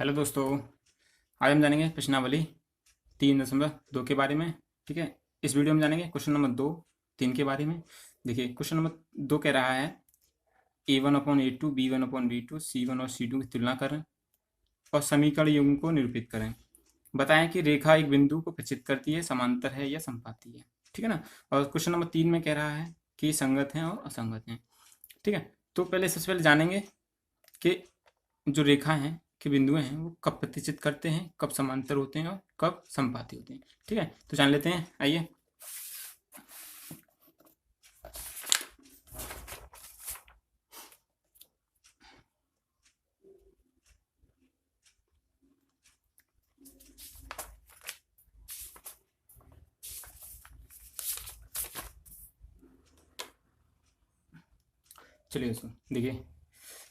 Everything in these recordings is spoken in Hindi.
हेलो दोस्तों। आज हम जानेंगे प्रश्नावली 3.2 के बारे में। ठीक है, इस वीडियो में जानेंगे क्वेश्चन नंबर 2, 3 के बारे में। देखिए क्वेश्चन नंबर 2 कह रहा है A1/A2 B1/B2 C1 और C2 की तुलना करें और समीकरण युग्म को निरूपित करें। बताएं कि रेखा एक बिंदु को प्रचित करती है, समांतर है या समपाती है। ठीक है ना। और क्वेश्चन नंबर 3 में कह रहा है कि संगत हैं और असंगत हैं। ठीक है, तो पहले सबसे पहले जानेंगे कि जो रेखा है के बिंदु हैं वो कब प्रतिचित करते हैं, कब समांतर होते हैं और कब समपाती होते हैं। ठीक है, तो जान लेते हैं, आइए। चलिए दोस्तों, देखिए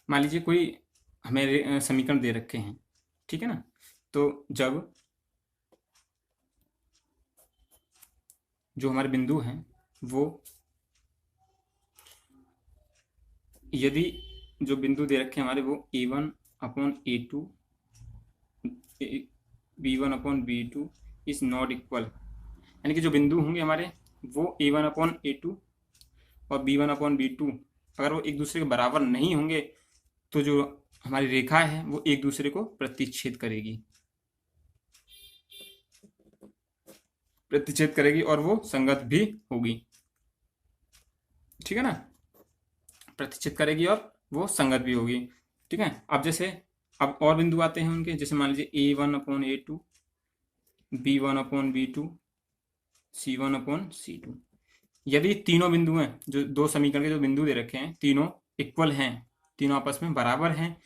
मान लीजिए कोई हमें समीकरण दे रखे हैं। ठीक है ना। तो जब जो हमारे बिंदु हैं वो, यदि जो बिंदु दे रखे हैं हमारे वो A1/A2 B1/B2 is not equal, यानी कि जो बिंदु होंगे हमारे वो A1/A2 और B1/B2 अगर वो एक दूसरे के बराबर नहीं होंगे तो जो हमारी रेखा है वो एक दूसरे को प्रतिच्छेद करेगी, और वो संगत भी होगी। ठीक है ना, प्रतिच्छेद करेगी और वो संगत भी होगी। ठीक है, अब जैसे अब और बिंदु आते हैं उनके, जैसे मान लीजिए A1/A2 B1/B2 C1/C2। यदि तीनों बिंदु हैं, जो दो समीकरण के जो बिंदु दे रखे हैं तीनों इक्वल हैं, तीनों आपस में बराबर हैं,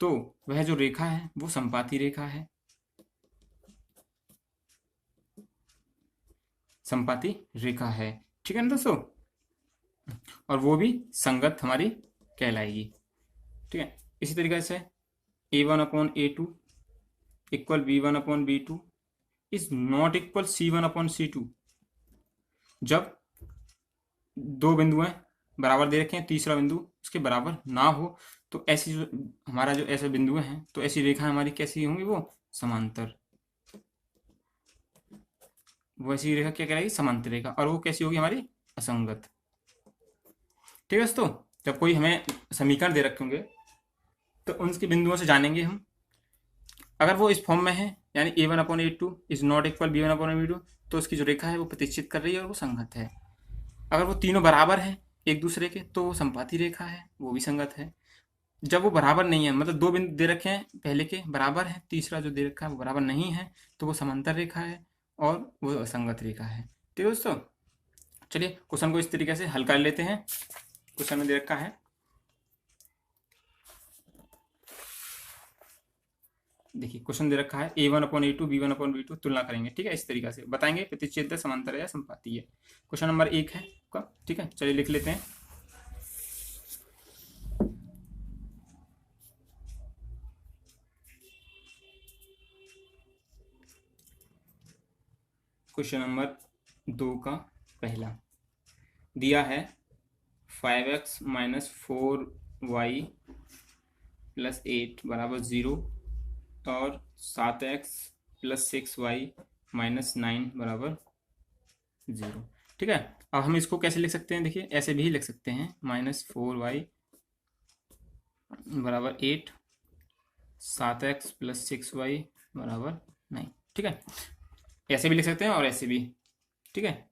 तो वह जो रेखा है वो समपाती रेखा है, समपाती रेखा है। ठीक है ना दोस्तों, और वो भी संगत हमारी कहलाएगी। ठीक है, इसी तरीके से A1/A2 equal B1/B2 is not equal C1/C2। जब दो बिंदु हैं बराबर दे रखे हैं, तीसरा बिंदु उसके बराबर ना हो, तो ऐसी जो हमारा जो ऐसे बिंदु हैं तो ऐसी रेखा हमारी कैसी होंगी, वो समांतर। वो ऐसी रेखा क्या कहलाएगी, समांतर रेखा, और वो कैसी होगी हमारी, असंगत। ठीक है दोस्तों, जब कोई हमें समीकरण दे रखे होंगे तो उनके बिंदुओं से जानेंगे हम, अगर वो इस फॉर्म में है यानी A1/A2 is not equal B1/B2, तो उसकी जो रेखा है वो प्रतिच्छेद कर रही है और वो संगत है। अगर वो तीनों बराबर हैं एक दूसरे के तो वो संपाती रेखा है, वो भी संगत है। जब वो बराबर नहीं है, मतलब दो बिंदु दे रखे हैं पहले के बराबर है, तीसरा जो दे रखा है वो बराबर नहीं है, तो वो समांतर रेखा है और वो असंगत रेखा है। ठीक है दोस्तों, चलिए क्वेश्चन को इस तरीके से हल कर लेते हैं। क्वेश्चन में दे रखा है, देखिए क्वेश्चन दे रखा है A1/A2 B1/B2 तुलना करेंगे। ठीक है, इस तरीके से बताएंगे प्रतिच्छेद समांतर है या संपाती है। क्वेश्चन नंबर 1 है आपका। ठीक है, चलिए लिख लेते हैं। क्वेश्चन नंबर 2 का पहला दिया है 5x - 4y + 8 = 0 और 7x + 6y - 9 = 0। ठीक है, अब हम इसको कैसे लिख सकते हैं, देखिए ऐसे भी लिख सकते हैं -4y = 8 7x + 6y = 9। ठीक है, ऐसे भी लिख सकते हैं और ऐसे भी। ठीक है,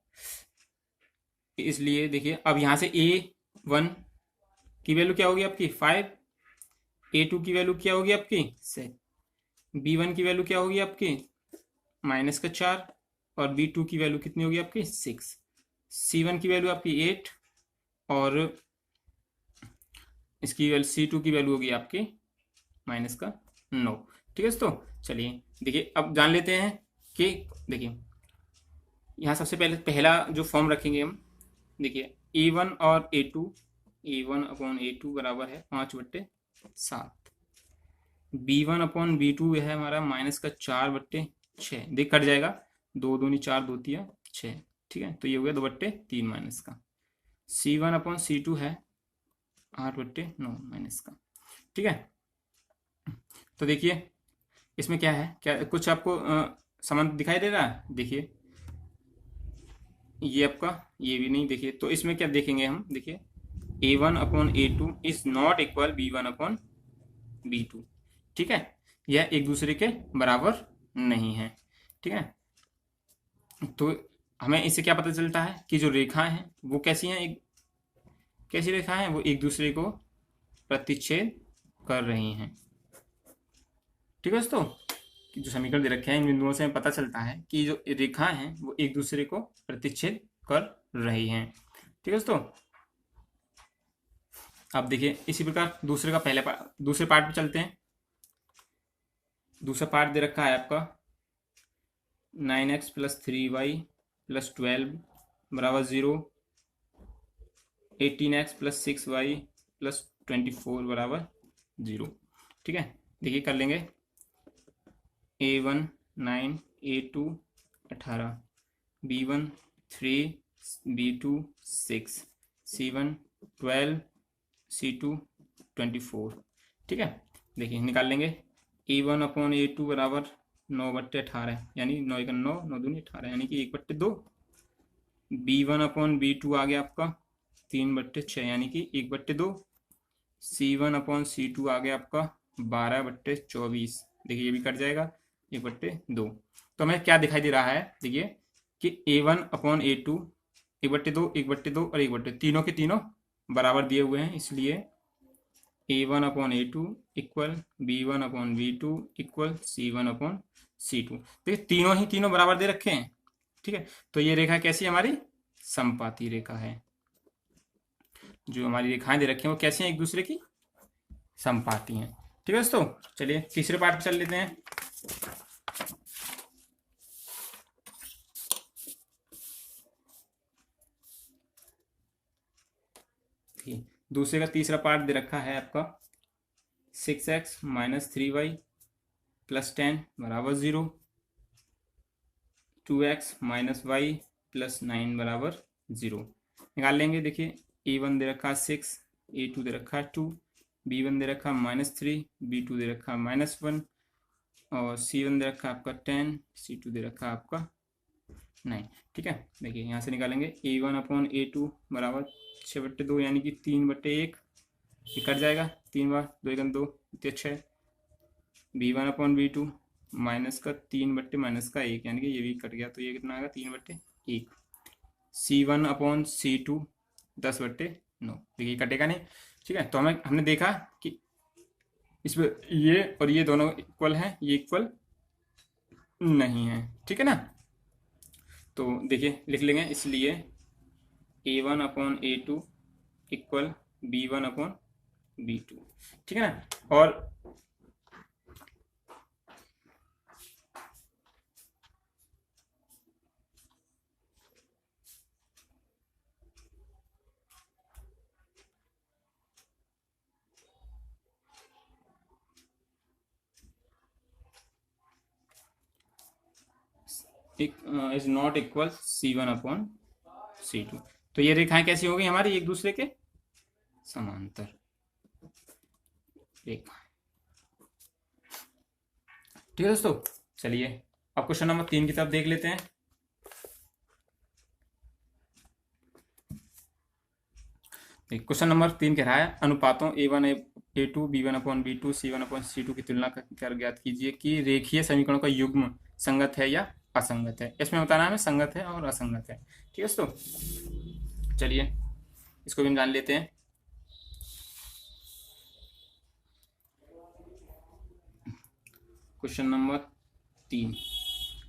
इसलिए देखिए अब यहाँ से A1 की वैल्यू क्या होगी आपकी 5, A2 की वैल्यू क्या होगी आपकी 6, B1 की वैल्यू क्या होगी आपकी -4 और B2 की वैल्यू कितनी होगी आपकी 6, C1 की वैल्यू आपकी 8 और इसकी वैल्यू C2 की वैल्यू होगी आपकी -9। ठीक है दोस्तों, चलिए देखिए अब जान लेते हैं कि देखिए यहाँ सबसे पहले पहला जो फॉर्म रखेंगे हम, देखिए A1 और A2 A1/A2 बराबर है 5/7, B1/B2 है हमारा -4/6, देख कट जाएगा, 2 दूनी 4 2 तिया 6। ठीक है, तो ये हो गया 2/3 माइनस का। C1/C2 है 8/9 माइनस का। ठीक है, तो देखिए इसमें क्या है, क्या कुछ आपको संबंध दिखाई दे रहा है? देखिए ये आपका, ये भी नहीं। देखिए तो इसमें क्या देखेंगे हम, देखिए A1/A2 is not equal B1/B2। ठीक है, यह एक दूसरे के बराबर नहीं है। ठीक है, तो हमें इससे क्या पता चलता है कि जो रेखाएं हैं वो कैसी हैं, एक कैसी रेखाएं हैं, वो एक दूसरे को प्रतिच्छेद कर रही हैं। ठीक है दोस्तों, कि जो समीकरण दे रखे हैं इन बिंदुओं से हमें पता चलता है कि जो रेखाएं हैं वो एक दूसरे को प्रतिच्छेद कर रही हैं। ठीक है दोस्तों, अब देखिए इसी प्रकार दूसरे का पहले पार्ट, दूसरे पार्ट पे चलते हैं। दूसरा पार्ट दे रखा है आपका 9x + 3y + 12 बराबर 0, 18x + 6y + 24 बराबर 0। ठीक है, देखिए कर लेंगे। A1 9, A2 18, B1 3, B2 6, C1 12, C2 24। ठीक है, देखिए निकाल लेंगे। A1/A2 बराबर 9/18, यानी 9 × 9, 9 दूनी 18, यानी कि 1/2। B1/B2 आ गया आपका 3/6, यानी कि 1/2। C1/C2 आ गया आपका 12/24। देखिए ये भी कट जाएगा, 1/2। तो हमें क्या दिखाई दे रहा है, देखिए कि A1/A2 1/2, 1/2 और 1/2 तीनों के तीनों बराबर दिए हुए हैं, इसलिए A1/A2 equal B1/B2 equal C1/C2। देखिए तीनों ही तीनों बराबर दे रखे हैं। ठीक है, तो ये रेखा कैसी है, हमारी समपाती रेखा है। जो हमारी रेखाएं दे रखी हैं वो कैसी हैं, एक दूसरे की समपाती हैं। ठीक है दोस्तों, चलिए तीसरे पार्ट पे चल लेते हैं। दूसरे का तीसरा पार्ट दे रखा है आपका 6x - 3y + 10 बराबर 0, 2x - y + 9 बराबर 0। निकाल लेंगे। देखिए A1 दे रखा है 6, A2 दे रखा है 2, B1 दे रखा है -3, B2 दे रखा है -1 और C1 दे रखा है आपका 10, C2 दे रखा है आपका 9। ठीक है, देखिए यहाँ से निकालेंगे A1/A2 बराबर 6/2, यानी कि 3/1। ये कट जाएगा 3 बार, 2 × 2 6। B1/B2 माइनस का 3/-1, यानी कि ये भी कट गया, तो ये कितना आएगा 3/1। C1/C2 10/9। देखिए कटेगा नहीं। ठीक है, तो हमने देखा कि इसमें ये और ये दोनों इक्वल हैं, ये इक्वल नहीं है। ठीक है ना, तो देखिए लिख लेंगे, इसलिए A1/A2 इक्वल B1/B2। ठीक है ना, और इज नॉट इक्वल C1/C2। तो ये रेखाएं कैसी हो गई हमारी, एक दूसरे के समांतर रेखा। ठीक है दोस्तों, चलिए अब क्वेश्चन नंबर 3 की तरफ देख लेते हैं। क्वेश्चन नंबर 3 कह रहा है अनुपातों A1/A2 B1/B2 C1/C2 की तुलना कर ज्ञात कीजिए कि रेखीय समीकरणों का युग्म संगत है या असंगत है। इसमें बताना हमें संगत है और असंगत है। ठीक है दोस्तों, चलिए इसको भी हम जान लेते हैं। क्वेश्चन नंबर 3,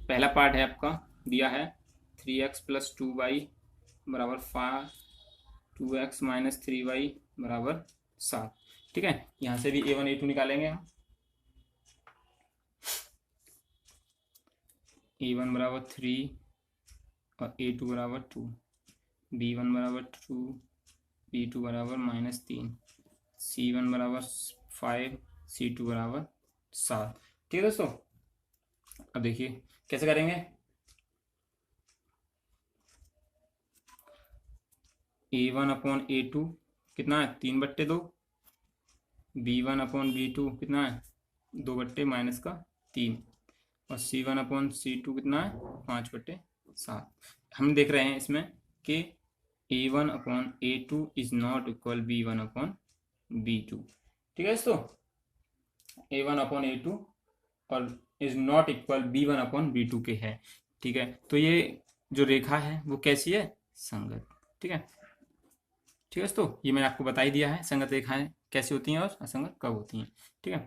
पहला पार्ट है आपका, दिया है 3x + 2y बराबर 5, 2x - 3y बराबर 7। ठीक है, यहाँ से भी A1/A2 निकालेंगे हम। A1 बराबर 3 और A2 बराबर 2, B1 बराबर 2, B2 बराबर -3, C1 बराबर 5, C2 बराबर 7। ठीक है दोस्तों, अब देखिए कैसे करेंगे। A1/A2 कितना है, 3/2। B1/B2 कितना है, 2/-, 3 और C1/C2 कितना है 5/7। हम देख रहे हैं इसमें कि A1/A2 is not equal B1/B2। ठीक है दोस्तों, A1/A2 और इज नॉट इक्वल B1/B2 के है। ठीक है, तो ये जो रेखा है वो कैसी है, संगत। ठीक है, ठीक है दोस्तों, ये मैंने आपको बता ही दिया है संगत रेखाएं कैसी होती हैं और असंगत कब होती हैं। ठीक है,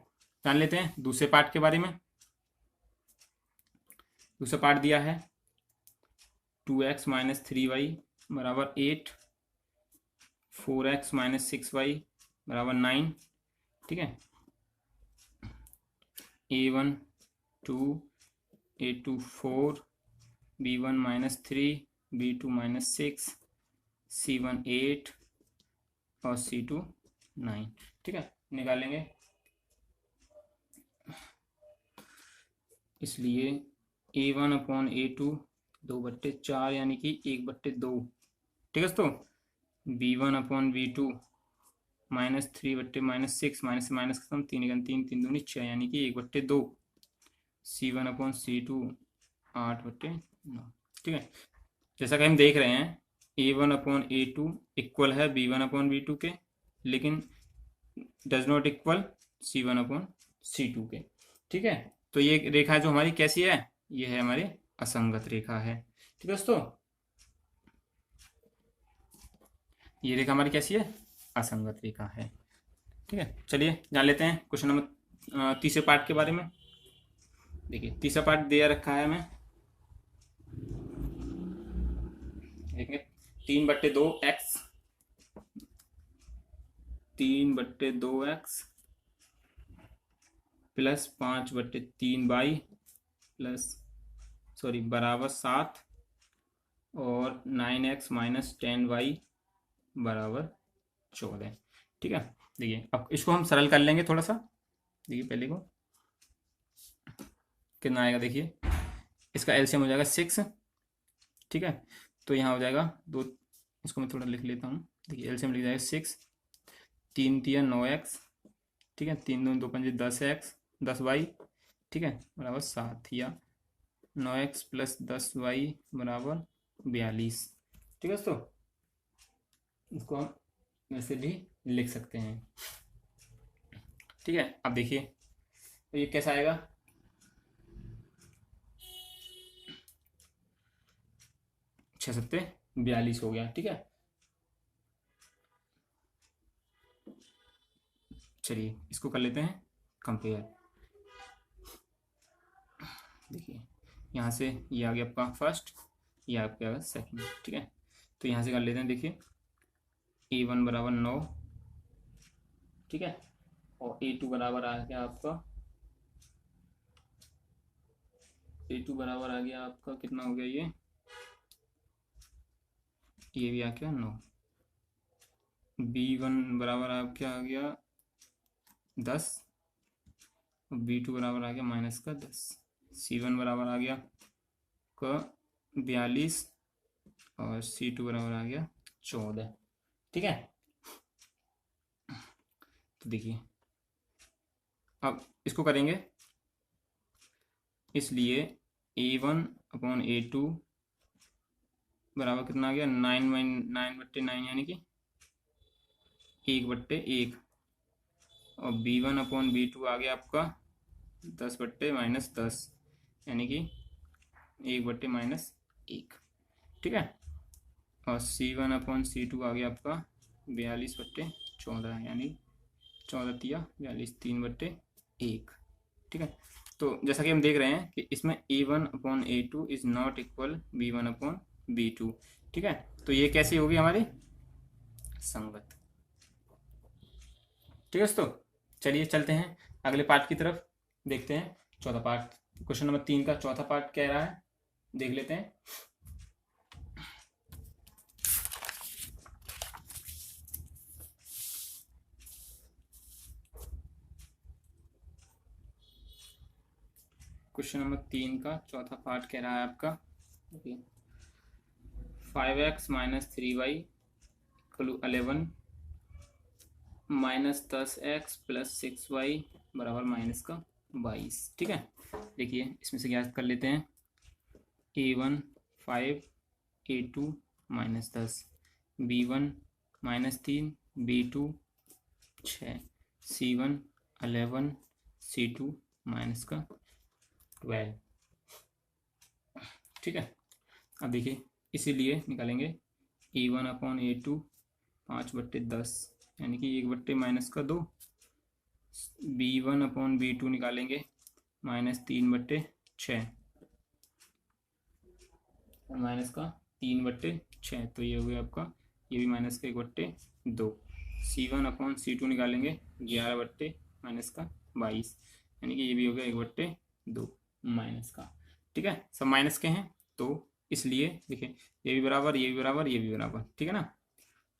जान लेते हैं दूसरे पार्ट के बारे में। दूसरा पार्ट दिया है 2x - 3y बराबर 8, 4x - 6y बराबर 9। ठीक है, A1 2, A2 4, B1 - 3, B2 - 6, C1 8 और C2 9। ठीक है, निकालेंगे। इसलिए A1/A2 2/4 यानी कि 1/2। ठीक है दोस्तों, B1/B2 -3/-6 माइनस से माइनस खत्म, 3 3 3 दूनी 6 यानी कि 1/2। C1/C2 8/9। ठीक है, जैसा कि हम देख रहे हैं A1/A2 इक्वल है B1/B2 के, लेकिन डज नॉट इक्वल C1/C2 के। ठीक है, तो ये रेखा जो हमारी कैसी है, ये है हमारी असंगत रेखा है। ठीक है दोस्तों, ये रेखा हमारी कैसी है, असंगत रेखा है। ठीक है, चलिए जान लेते हैं क्वेश्चन नंबर तीसरे पार्ट के बारे में। देखिए तीसरा पार्ट दिया रखा है हमें, देखेंगे 3/2x 3/2x plus 5/3y plus बराबर 7 और 9x - 10y बराबर 14। ठीक है, देखिए अब इसको हम सरल कर लेंगे थोड़ा सा। देखिए पहले को कितना आएगा, देखिए इसका एलसीएम हो जाएगा 6। ठीक है, तो यहाँ हो जाएगा 2, इसको मैं थोड़ा लिख लेता हूँ। देखिए एलसीएम लिख जाएगा 6, 3 × 9x। ठीक है, 3 दूनी 2 × 10x 10y। ठीक है, बराबर 7 या 9x + 10y बराबर 42। ठीक है दोस्तों, इसको हम वैसे भी लिख सकते हैं। ठीक है, अब देखिए तो ये कैसा आएगा, 6 × 7 = 42 हो गया। ठीक है, चलिए इसको कर लेते हैं कंपेयर। देखिए यहाँ से ये आ गया आपका फर्स्ट, ये आपका सेकंड। ठीक है, तो यहाँ से कर लेते हैं। देखिए A1 बराबर 9। ठीक है, और A2 बराबर आ गया आपका, A2 बराबर आ गया आपका कितना हो गया, ये भी आ गया 9। B1 बराबर आपका आ गया 10 और B2 बराबर आ गया -10। C1 बराबर आ गया 42 और C2 बराबर आ गया 14। ठीक है, तो देखिए अब इसको करेंगे। इसलिए A1/A2 बराबर कितना आ गया, 9/9 यानी कि 1/1। और B1/B2 आ गया आपका 10/-10 यानी कि 1/-1। ठीक है, और C1/C2 आ गया आपका 42/14 यानी 14 × 42 3/1। ठीक है, तो जैसा कि हम देख रहे हैं कि इसमें A1/A2 is not equal B1/B2। ठीक है, तो ये कैसी होगी हमारी संगत। ठीक है दोस्तों, चलिए चलते हैं अगले पार्ट की तरफ, देखते हैं चौथा पार्ट। क्वेश्चन नंबर 3 का चौथा पार्ट कह रहा है, देख लेते हैं। क्वेश्चन नंबर 3 का चौथा पार्ट कह रहा है आपका 5x - 3y = 11 -10x + 6y बराबर -का 22। ठीक है, देखिए इसमें से ज्ञात कर लेते हैं। A1 5, A2 -10, B1 -3, B2 6, C1 11, C2 -12। ठीक है, अब देखिए इसीलिए निकालेंगे A1/A2 5/10, यानी कि 1/-2। B1/B2 निकालेंगे -3/6 और -3/6, तो ये हो गया आपका, ये भी -1/2। C1/C2 निकालेंगे 11/-22, यानी कि ये भी हो गया 1/2 माइनस का। ठीक है, सब माइनस के हैं, तो इसलिए देखिए ये भी बराबर, ये भी बराबर, ये भी बराबर। ठीक है ना,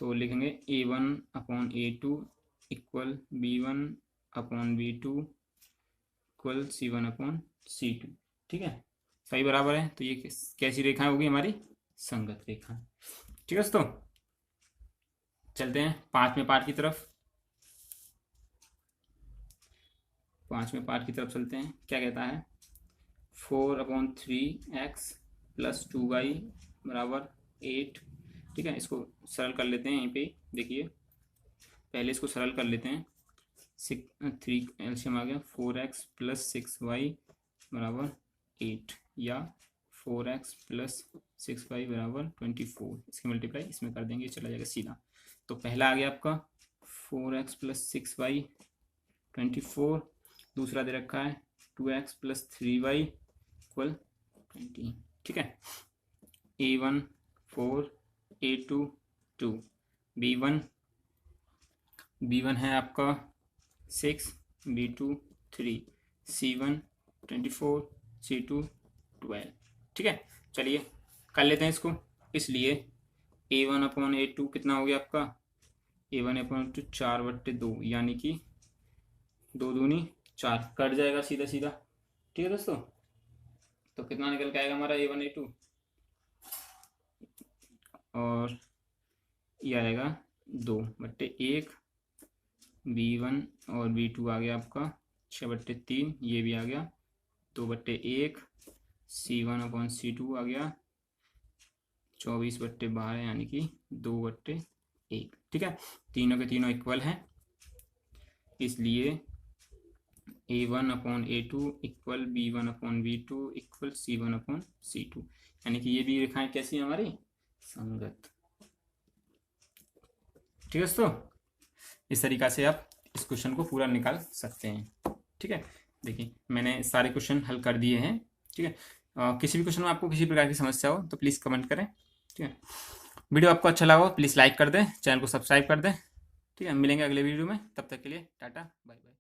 तो लिखेंगे A1/A2 equal B1/B2 equal C1/C2। ठीक है, सही बराबर है, तो ये कैसी रेखा होगी हमारी? संगत रेखा। ठीक है दोस्तों, चलते हैं पांचवें पार्ट की तरफ। चलते हैं। क्या कहता है? 4/3x + 2y = 8। ठीक है, इसको सरल कर लेते हैं। यहीं पे देखिए, पहले इसको सरल कर लेते हैं। 3 एलसीएम आ गया, 4x + 6y = 8, या 4x + 6y = 24। इसकी मल्टीप्लाई इसमें कर देंगे, चला जाएगा सीधा। तो पहला आ गया आपका 4x + 6y 24। दूसरा दे रखा है 2x + 3y = 20। ठीक है, A1 4, A2 2, B1 है आपका 6, B2 3, C1 24, C2 12। ठीक है, चलिए कर लेते हैं इसको। इसलिए A1/A2 कितना हो गया आपका? A1/A2 4/2, यानी कि 2 दूनी 4, कट जाएगा सीधा सीधा। ठीक है दोस्तों, तो कितना निकल के आएगा हमारा A1/A2? और ये आएगा 2/1। B1 और B2 आ गया आपका 6/3, ये भी आ गया 2/1। C1/C2 आ गया 24/12, यानी कि 2/1। ठीक है, तीनों के तीनों इक्वल हैं, इसलिए A1/A2 equal B1/B2 equal C1/C2, यानी कि ये भी रेखाएं कैसी हैं हमारी? संगत। ठीक है दोस्तों, इस तरीका से आप इस क्वेश्चन को पूरा निकाल सकते हैं। ठीक है, देखिए मैंने सारे क्वेश्चन हल कर दिए हैं। ठीक है, किसी भी क्वेश्चन में आपको किसी प्रकार की समस्या हो तो प्लीज़ कमेंट करें। ठीक है, वीडियो आपको अच्छा लगा हो प्लीज़ लाइक कर दें, चैनल को सब्सक्राइब कर दें। ठीक है, मिलेंगे अगले वीडियो में, तब तक के लिए टाटा बाय बाय।